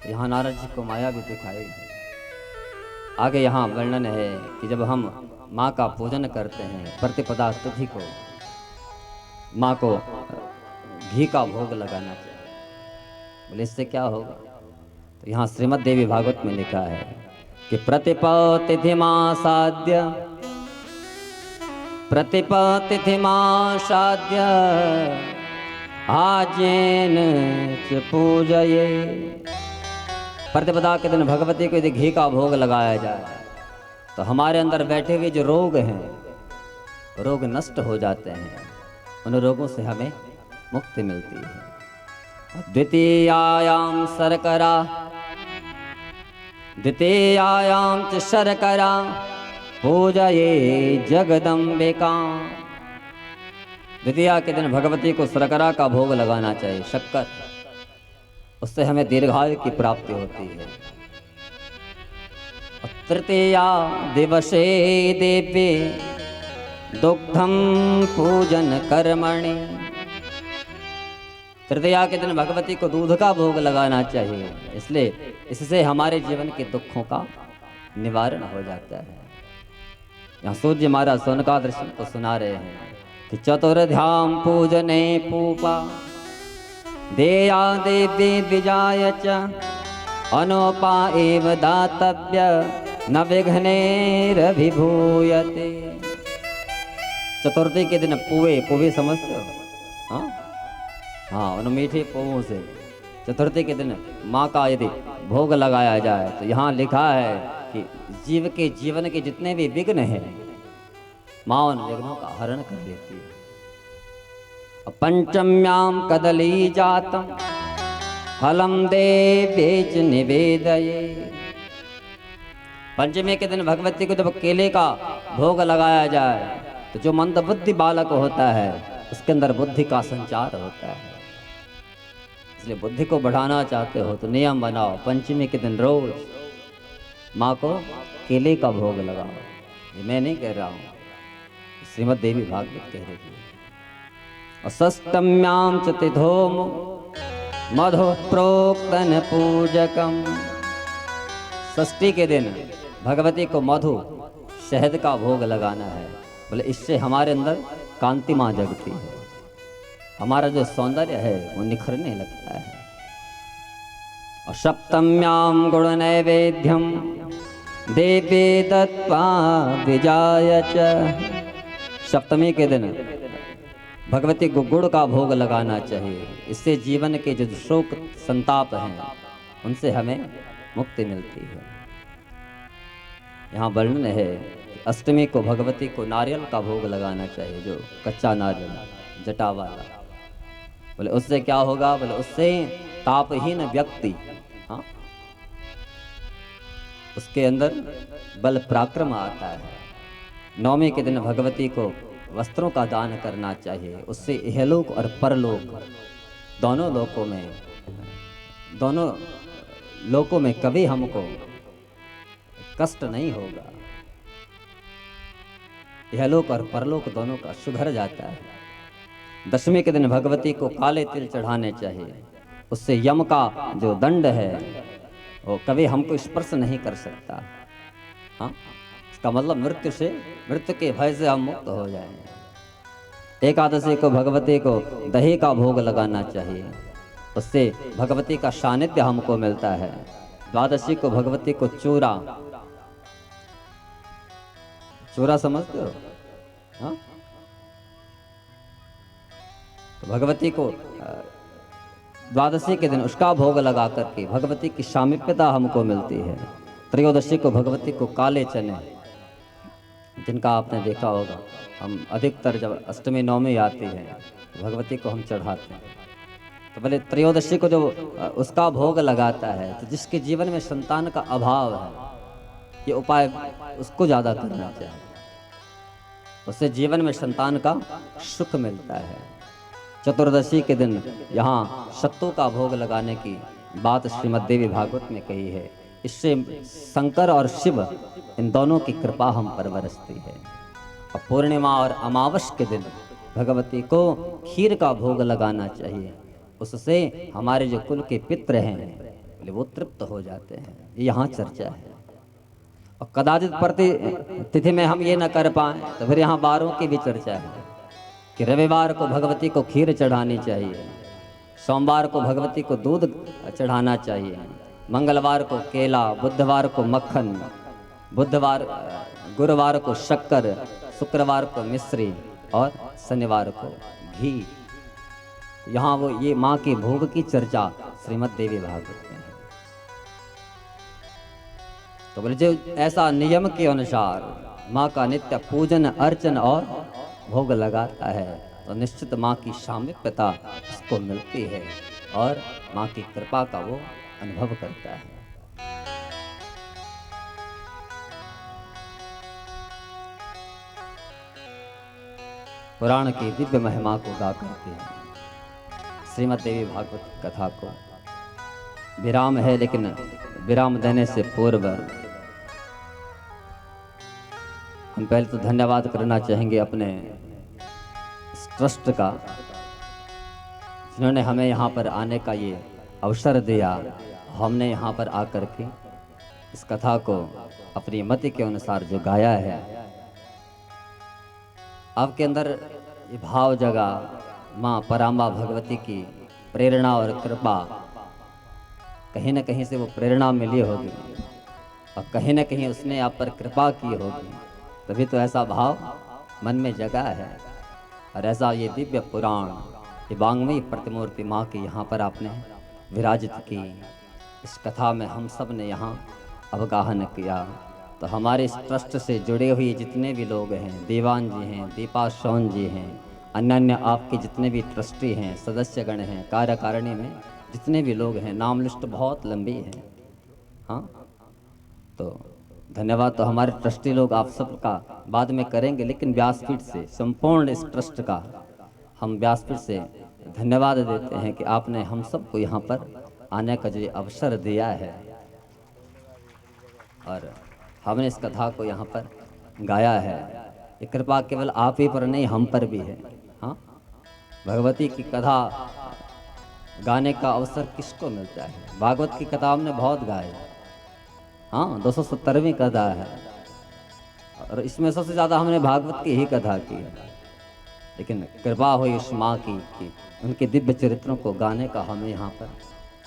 यहाँ नारद जी को माया भी दिखाई। आगे यहाँ वर्णन है कि जब हम माँ का पूजन करते हैं, प्रतिपदा तिथि को माँ को घी का भोग लगाना चाहिए। बोले इससे क्या होगा? तो यहाँ श्रीमद् देवी भागवत में लिखा है कि प्रतिपतिथि माँ साध्य, प्रतिपतिथि माँ साध्य आजेन च पूजये। प्रतिपदा के दिन भगवती को यदि घी का भोग लगाया जाए तो हमारे अंदर बैठे हुए जो रोग हैं, रोग नष्ट हो जाते हैं। उन रोगों से हमें मुक्ति मिलती है। द्वितीयायाम शर्करा, द्वितीयायाम च शर्करा पूजये जगदम्बिका। द्वितीया के दिन भगवती को शर्करा का भोग लगाना चाहिए, शक्कर। उससे हमें दीर्घायु की प्राप्ति होती है। तृतीया दिवसे देवे दुग्धम पूजन कर्मणि। तृतीया के दिन भगवती को दूध का भोग लगाना चाहिए, इसलिए इससे हमारे जीवन के दुखों का निवारण हो जाता है। यहाँ सूर्य महाराज सोनकादशी को सुना रहे हैं कि चतुर्ध्याम पूजने पूपा देया देवी विजाय च अनोपा एव दातव्य न विघ्नेरभिभूयते। चतुर्थी के दिन पुवे समझते हो? हाँ हाँ, उन मीठे पुवों से चतुर्थी के दिन माँ का यदि भोग लगाया जाए तो यहाँ लिखा है कि जीव के जीवन के जितने भी विघ्न हैं माँ उन विघ्नों का हरण कर लेती है। पंचम्याम कदली जातम फलम देवेच निवेदये। पंचमी के दिन भगवती को जब केले का भोग लगाया जाए तो जो मंदबुद्धि बालक होता है उसके अंदर बुद्धि का संचार होता है। इसलिए बुद्धि को बढ़ाना चाहते हो तो नियम बनाओ, पंचमी के दिन रोज माँ को केले का भोग लगाओ। ये मैं नहीं कह रहा हूँ, श्रीमद् देवी भागवत कह रही है। और षष्टम्याम च तिथो मधु प्रोक्तन पूजकम। षष्ठी के दिन भगवती को मधु शहद का भोग लगाना है। बोले इससे हमारे अंदर कांतिमा जगती है, हमारा जो सौंदर्य है वो निखरने लगता है। और सप्तम्याम गुण नैवेद्यम देवे दत्वा विजाय च। सप्तमी के दिन भगवती को गुड़ का भोग लगाना चाहिए। इससे जीवन के जो शोक संताप हैं उनसे हमें मुक्ति मिलती है। यहाँ वर्णन है कि अष्टमी को भगवती को नारियल का भोग लगाना चाहिए, जो कच्चा नारियल जटा वाला। बोले उससे क्या होगा? बोले उससे तापहीन व्यक्ति, हाँ, उसके अंदर बल पराक्रम आता है। नवमी के दिन भगवती को वस्त्रों का दान करना चाहिए। उससे इहलोक और परलोक दोनों लोकों में कभी हमको कष्ट नहीं होगा। इहलोक और परलोक दोनों का सुधर जाता है। दशमी के दिन भगवती को काले तिल चढ़ाने चाहिए। उससे यम का जो दंड है वो कभी हमको स्पर्श नहीं कर सकता। हाँ, इसका मतलब मृत्यु के भय से हम मुक्त हो जाएंगे। एकादशी को भगवती को दही का भोग लगाना चाहिए, उससे भगवती का सानिध्य हमको मिलता है। द्वादशी को भगवती को चूरा समझते हो? हाँ, तो भगवती को द्वादशी के दिन उसका भोग लगा करके भगवती की सामीप्यता हमको मिलती है। त्रयोदशी को भगवती को काले चने, जिनका आपने देखा होगा, हम अधिकतर जब अष्टमी नवमी आती है भगवती को हम चढ़ाते हैं। तो पहले त्रयोदशी को जो उसका भोग लगाता है, तो जिसके जीवन में संतान का अभाव है, ये उपाय उसको ज़्यादा करना चाहिए। उससे जीवन में संतान का सुख मिलता है। चतुर्दशी के दिन यहाँ सत्तू का भोग लगाने की बात श्रीमद् देवी भागवत में कही है। इससे शंकर और शिव इन दोनों की कृपा हम पर बरसती है। और पूर्णिमा और अमावस के दिन भगवती को खीर का भोग लगाना चाहिए। उससे हमारे जो कुल के पितृ हैं वो तृप्त हो जाते हैं। यहाँ चर्चा है। और कदाचित प्रति तिथि में हम ये न कर पाएँ तो फिर यहाँ वारों की भी चर्चा है कि रविवार को भगवती को खीर चढ़ानी चाहिए, सोमवार को भगवती को दूध चढ़ाना चाहिए, मंगलवार को केला, बुधवार को मक्खन, गुरुवार को शक्कर, शुक्रवार को मिश्री और शनिवार को घी। यहाँ वो ये माँ के भोग की चर्चा श्रीमद् देवी भागवत में है। तो बोले जो ऐसा नियम के अनुसार माँ का नित्य पूजन अर्चन और भोग लगाता है तो निश्चित माँ की सामीप्यता उसको मिलती है और माँ की कृपा का वो अनुभव करता है। पुराण की दिव्य महिमा को गा करके श्रीमद् देवी भागवत कथा को विराम है, लेकिन विराम देने से पूर्व हम पहले तो धन्यवाद करना चाहेंगे अपने ट्रस्ट का, जिन्होंने हमें यहाँ पर आने का ये अवसर दिया। हमने यहाँ पर आकर के इस कथा को अपनी मति के अनुसार जो गाया है, आपके अंदर ये भाव जगा, माँ पराम्बा भगवती की प्रेरणा और कृपा, कहीं न कहीं से वो प्रेरणा मिली होगी और कहीं न कहीं उसने आप पर कृपा की होगी, तभी तो ऐसा भाव मन में जगा है। और ऐसा ये दिव्य पुराण, ये वांग्मयी प्रतिमूर्ति माँ की यहाँ पर आपने विराजित की। इस कथा में हम सब ने यहाँ अवगाहन किया। तो हमारे इस ट्रस्ट से जुड़े हुए जितने भी लोग हैं, देवान जी हैं, दीपा सोन जी हैं, अन्य आपके जितने भी ट्रस्टी हैं, सदस्यगण हैं, कार्यकारिणी में जितने भी लोग हैं, नाम लिस्ट बहुत लंबी है। हाँ, तो धन्यवाद तो हमारे ट्रस्टी लोग आप सबका बाद में करेंगे, लेकिन व्यासपीठ से संपूर्ण इस ट्रस्ट का हम व्यासपीठ से धन्यवाद देते हैं कि आपने हम सबको यहाँ पर आने का जो अवसर दिया है और हमने इस कथा को यहाँ पर गाया है। ये कृपा केवल आप ही पर नहीं, हम पर भी है। हाँ, भगवती की कथा गाने का अवसर किसको मिलता है? भागवत की कथा हमने बहुत गाई। हाँ, 270वीं कथा है और इसमें सबसे ज़्यादा हमने भागवत की ही कथा की है। लेकिन कृपा हुई उस माँ की कि उनके दिव्य चरित्रों को गाने का हमें यहाँ पर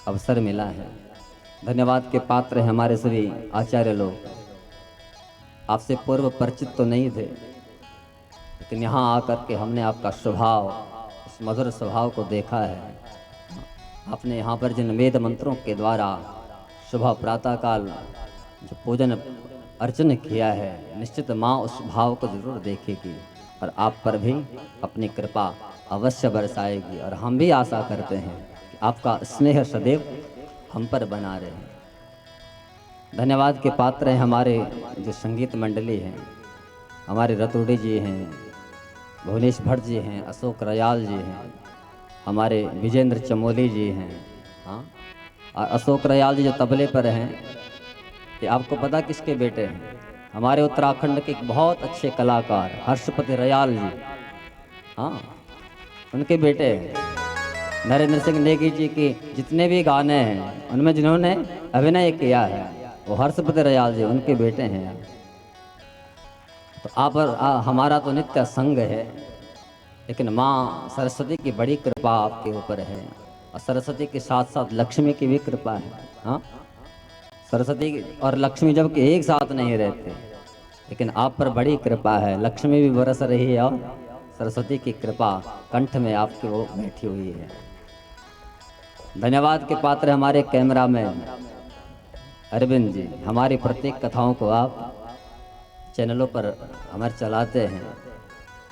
अवसर मिला है। धन्यवाद के पात्र हैं हमारे सभी आचार्य लोग। आपसे पूर्व परिचित तो नहीं थे, लेकिन यहाँ आकर के हमने आपका स्वभाव, उस मधुर स्वभाव को देखा है। आपने यहाँ पर जिन वेद मंत्रों के द्वारा सुबह प्रातःकाल जो पूजन अर्चन किया है, निश्चित माँ उस भाव को जरूर देखेगी और आप पर भी अपनी कृपा अवश्य बरसाएगी। और हम भी आशा करते हैं कि आपका स्नेह सदैव हम पर बना रहे। धन्यवाद के पात्र हैं हमारे जो संगीत मंडली हैं, हमारे रतुड़ी जी हैं, भुवनेश भट्ट जी हैं, अशोक रयाल जी हैं, हमारे विजेंद्र चमोली जी हैं। हाँ, और अशोक रयाल जी जो तबले पर हैं, कि आपको पता किसके बेटे हैं? हमारे उत्तराखंड के एक बहुत अच्छे कलाकार हर्षपति रयाल जी, हाँ, उनके बेटे हैं। नरेंद्र सिंह नेगी जी के जितने भी गाने हैं उनमें जिन्होंने अभिनय किया है वो हर्षपति रयाल जी उनके बेटे हैं। तो आप और हमारा तो नित्य संग है, लेकिन माँ सरस्वती की बड़ी कृपा आपके ऊपर है, और सरस्वती के साथ साथ लक्ष्मी की भी कृपा है। हाँ, सरस्वती और लक्ष्मी जब कि एक साथ नहीं रहते, लेकिन आप पर बड़ी कृपा है। लक्ष्मी भी बरस रही है और सरस्वती की कृपा कंठ में आपकी वो बैठी हुई है। धन्यवाद के पात्र हमारे कैमरामैन अरविंद जी, हमारी प्रत्येक कथाओं को आप चैनलों पर हमारे चलाते हैं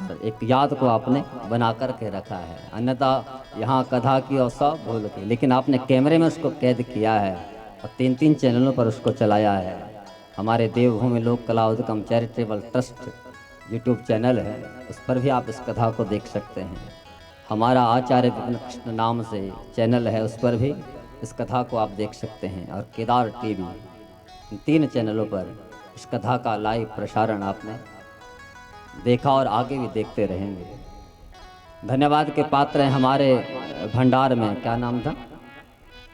और एक याद को आपने बना कर के रखा है। अन्यथा यहाँ कथा की और सब भूल के, लेकिन आपने कैमरे में उसको कैद किया है और 3 चैनलों पर उसको चलाया है। हमारे देवभूमि लोक कला उद्गम चैरिटेबल ट्रस्ट यूट्यूब चैनल है, उस पर भी आप इस कथा को देख सकते हैं। हमारा आचार्य विपिन कृष्ण नाम से चैनल है, उस पर भी इस कथा को आप देख सकते हैं। और केदार टीवी, इन 3 चैनलों पर इस कथा का लाइव प्रसारण आपने देखा और आगे भी देखते रहेंगे। धन्यवाद के पात्र हैं हमारे भंडार में, क्या नाम था?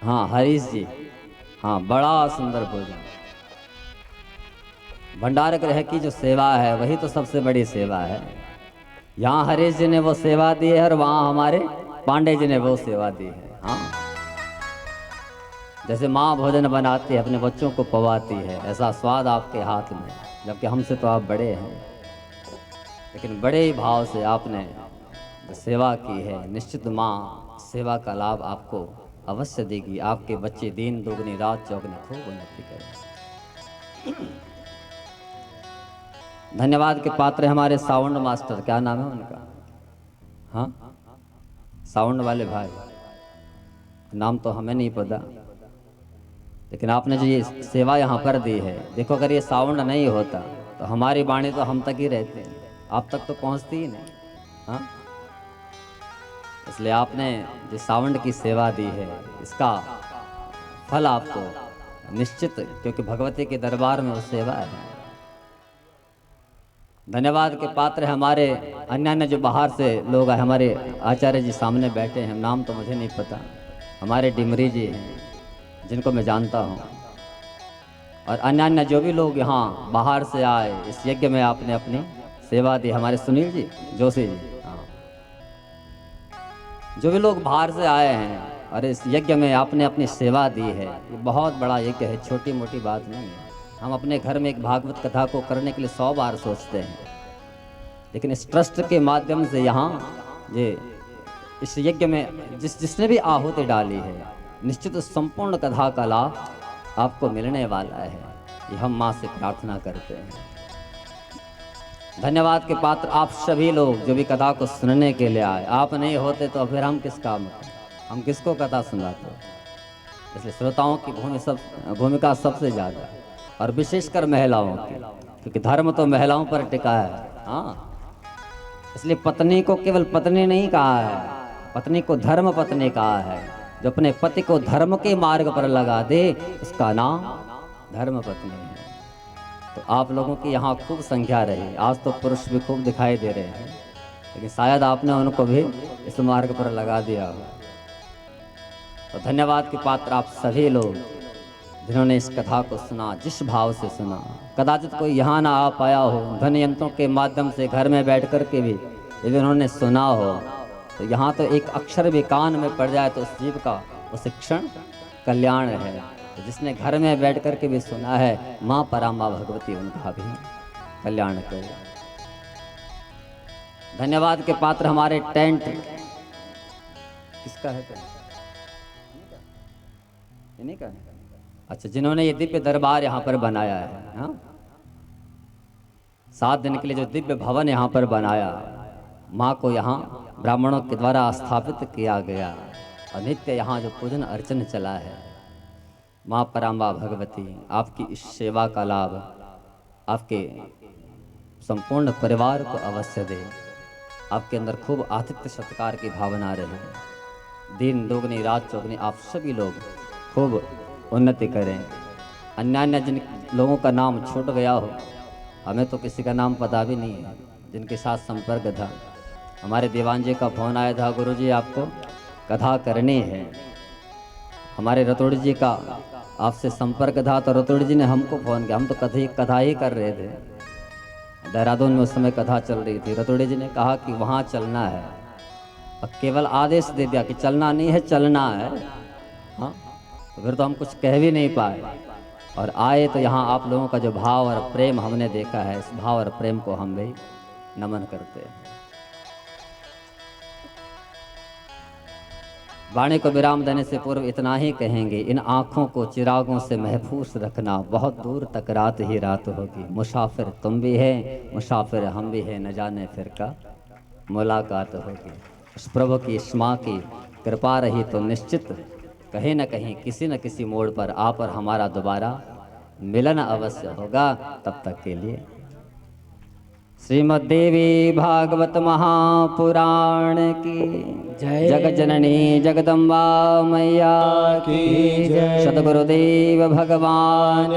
हाँ, हरीश जी। हाँ, बड़ा सुंदर भोजन। भंडार गृह की जो सेवा है वही तो सबसे बड़ी सेवा है। यहाँ हरीश जी ने वो सेवा दी है और वहाँ हमारे पांडे जी ने वो सेवा दी है। हाँ, जैसे माँ भोजन बनाती है अपने बच्चों को पवाती है, ऐसा स्वाद आपके हाथ में, जबकि हमसे तो आप बड़े हैं, लेकिन बड़े ही भाव से आपने जो सेवा की है, निश्चित माँ सेवा का लाभ आपको अवश्य देगी। आपके बच्चे दिन दोगुनी रात चौगुनी खूब उन्नति करें। धन्यवाद के पात्र हमारे साउंड मास्टर, क्या नाम है उनका? हाँ, साउंड वाले भाई, नाम तो हमें नहीं पता, लेकिन आपने जो ये सेवा यहाँ पर दी है, देखो अगर ये साउंड नहीं होता तो हमारी वाणी तो हम तक ही रहते हैं, आप तक तो पहुँचती ही नहीं। हाँ, इसलिए आपने जो साउंड की सेवा दी है इसका फल आपको निश्चित, क्योंकि भगवती के दरबार में वो सेवा है। धन्यवाद के पात्र हमारे अन्य जो बाहर से लोग आए, हमारे आचार्य जी सामने बैठे हैं, नाम तो मुझे नहीं पता, हमारे डिमरी जी हैं जिनको मैं जानता हूँ, और अन्य जो भी लोग यहाँ बाहर से आए इस यज्ञ में आपने अपनी सेवा दी। हमारे सुनील जी जोशी जी, हाँ, जो भी लोग बाहर से आए हैं और इस यज्ञ में आपने अपनी सेवा दी है, ये बहुत बड़ा यज्ञ है, छोटी मोटी बात नहीं है। हम अपने घर में एक भागवत कथा को करने के लिए 100 बार सोचते हैं, लेकिन इस ट्रस्ट के माध्यम से यहाँ ये इस यज्ञ में जिसने भी आहुति डाली है, निश्चित संपूर्ण कथा का लाभ आपको मिलने वाला है, ये हम माँ से प्रार्थना करते हैं। धन्यवाद के पात्र आप सभी लोग जो भी कथा को सुनने के लिए आए, आप नहीं होते तो फिर हम किस काम में, हम किसको कथा सुनाते। इसलिए श्रोताओं की भूमिका सबसे ज़्यादा है, और विशेषकर महिलाओं की, क्योंकि धर्म तो महिलाओं पर टिका है। हाँ, इसलिए पत्नी को केवल पत्नी नहीं कहा है, पत्नी को धर्म पत्नी कहा है। जो अपने पति को धर्म के मार्ग पर लगा दे उसका नाम धर्म पत्नी है। तो आप लोगों की यहाँ खूब संख्या रही, आज तो पुरुष भी खूब दिखाई दे रहे हैं, लेकिन शायद आपने उनको भी इस मार्ग पर लगा दिया हो। तो धन्यवाद के पात्र आप सभी लोग जिन्होंने इस कथा को सुना, जिस भाव से सुना। कदाचित कोई यहाँ ना आ पाया हो, ध्वनि यंत्रों के माध्यम से घर में बैठ कर के भी यदि उन्होंने सुना हो, तो यहाँ तो एक अक्षर भी कान में पड़ जाए तो उस जीव का वो शिक्षण कल्याण है। तो जिसने घर में बैठ कर के भी सुना है, माँ पराम्बा भगवती उनका भी कल्याण करे। धन्यवाद के पात्र हमारे टेंट, किसका है टेंट? इन्हीं का है। अच्छा, जिन्होंने ये दिव्य दरबार यहाँ पर बनाया है, हाँ, 7 दिन के लिए जो दिव्य भवन यहाँ पर बनाया, माँ को यहाँ ब्राह्मणों के द्वारा स्थापित किया गया और नित्य यहाँ जो पूजन अर्चन चला है, माँ पराम्बा भगवती आपकी इस सेवा का लाभ आपके संपूर्ण परिवार को अवश्य दे। आपके अंदर खूब आतिथ्य सत्कार की भावना रहे, दिन दोगुनी रात चौगुनी आप सभी लोग खूब उन्नति करें। अन्य अन्य जिन लोगों का नाम छूट गया हो, हमें तो किसी का नाम पता भी नहीं है जिनके साथ संपर्क था। हमारे दीवान जी का फोन आया था, गुरुजी आपको कथा करनी है। हमारे रतोड़ी जी का आपसे संपर्क था, तो रतोड़ी जी ने हमको फ़ोन किया। हम तो कथा ही कर रहे थे, देहरादून में उस समय कथा चल रही थी। रतोड़ी जी ने कहा कि वहाँ चलना है, और केवल आदेश दे दिया कि चलना नहीं है, चलना है। हाँ, तो फिर तो हम कुछ कह भी नहीं पाए और आए। तो यहाँ आप लोगों का जो भाव और प्रेम हमने देखा है, इस भाव और प्रेम को हम भी नमन करते हैं। वाणी को विराम देने से पूर्व इतना ही कहेंगे, इन आँखों को चिरागों से महफूज रखना, बहुत दूर तक रात ही रात होगी। मुसाफिर तुम भी है, मुसाफिर हम भी है, न जाने फिर का मुलाकात होगी। उस प्रभु की इस माँ की कृपा रही तो निश्चित कहीं न कहीं किसी न किसी मोड़ पर आप और हमारा दोबारा मिलन अवश्य होगा। तब तक के लिए श्रीमद्देवी भागवत महापुराण की जय। जगत जननी जगदम्बा मैया की जय। सद्गुरुदेव भगवान